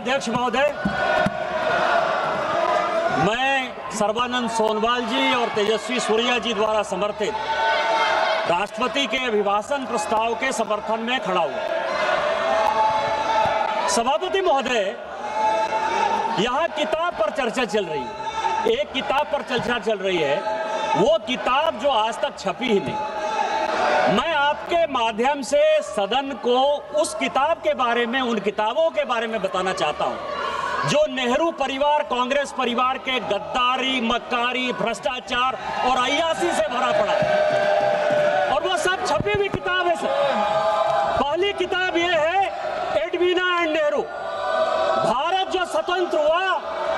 अध्यक्ष महोदय, मैं सर्बानंद सोनवाल जी और तेजस्वी सूर्या जी द्वारा समर्थित राष्ट्रपति के अभिभाषण प्रस्ताव के समर्थन में खड़ा हुआ। सभापति महोदय, यहाँ किताब पर चर्चा चल रही है। एक किताब पर चर्चा चल रही है, वो किताब जो आज तक छपी ही नहीं। मैं आपके माध्यम से सदन को उस किताब के बारे में, उन किताबों के बारे में बताना चाहता हूं जो नेहरू परिवार, कांग्रेस परिवार के गद्दारी, मक्कारी, भ्रष्टाचार और अय्यासी से भरा पड़ा है। और वो सब छपी हुई किताब है सर। पहली किताब ये है एडवीना एंड नेहरू। भारत जो स्वतंत्र हुआ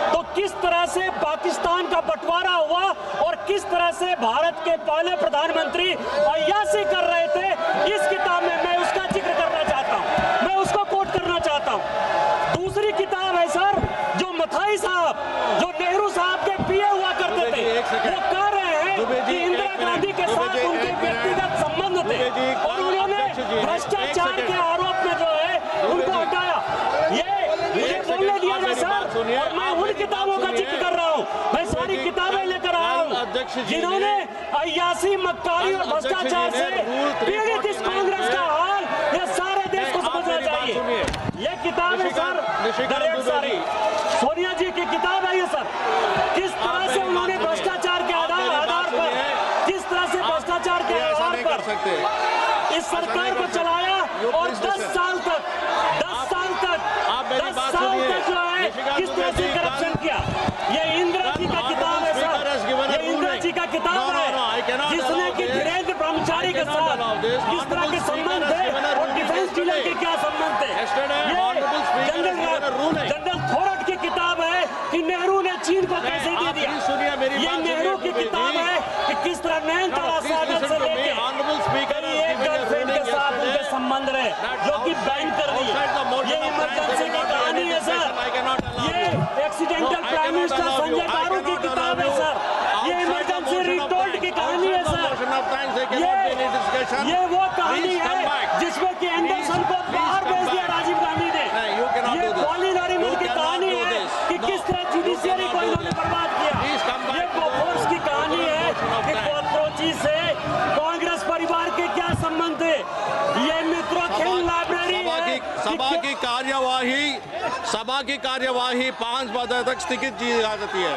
तो किस तरह से पाकिस्तान का बंटवारा हुआ और किस तरह से भारत के पहले प्रधानमंत्री अय्यासी कर रहे थे, इस किताब में मैं उसका जिक्र करना चाहता हूं, मैं उसको कोट करना चाहता हूं। दूसरी किताब है सर, जो मथाई साहब, जो नेहरू साहब के पीए हुआ करते थे, वो कह रहे हैं कि इंदिरा गांधी के साथ उनके व्यक्तिगत संबंध थे और उन्होंने भ्रष्टाचार के आरोप में जो है उनको हटाया। ये मुझे बोलने दिया जाए सर, और मैं उन किताबों का जिक्र कर रहा हूँ। मैं सारी किताबें लेकर आया हूँ जिन्होंने अय्यासी, मक्कारी और भ्रष्टाचार से पीड़ित इस कांग्रेस का हाल ये सारे देश को समझना चाहिए। ये किताब है सर, डायरेक्ट सारी सोनिया जी की किताब है ये सर। किस तरह से उन्होंने भ्रष्टाचार के आधार पर, किस तरह से भ्रष्टाचार के आधार पर इस सरकार को चलाया और 10 साल तक जो है किस तरह से करप्शन किया। ये इंदिरा जी का किताब है सर, ये इंदिरा जी का किताब है जिसने कि धीरेन्द्र ब्रह्मचारी के साथ किस तरह के संबंध थे और डिफेंस डीलर के क्या संबंध थे। ये जनरल थोरट की किताब है कि नेहरू ने चीन को कैसे दे दिया। ये नेहरू की किताब है कि किस तरह नैनतारा सागर से लेके एक गर्लफ्रेंड के साथ उनके संबंध रहे जो कि बैन कर दी। ये इमरजेंसी की कहानी है सर। ये एक्सीडेंटल प्राइम मिनिस्टर संजय गारू की किताब है सर। ये इमरजेंसी रिटोल्ड की कहानी है सर। ये वो कहानी है जिसमें कि एंडरसन को बाहर भेज दिया राजीव गांधी ने। ये कॉलिन नरीमन की कहानी है कि किस तरह जुडिशियरी को इन्होंने बर्बाद किया। ये बोफोर्स की कहानी है कि कॉकरोची से कांग्रेस परिवार के क्या संबंध थे। ये मित्रों खेल लाइब्रेरी है। सभा की कार्यवाही 5 बजे तक स्थगित की जा सकती है।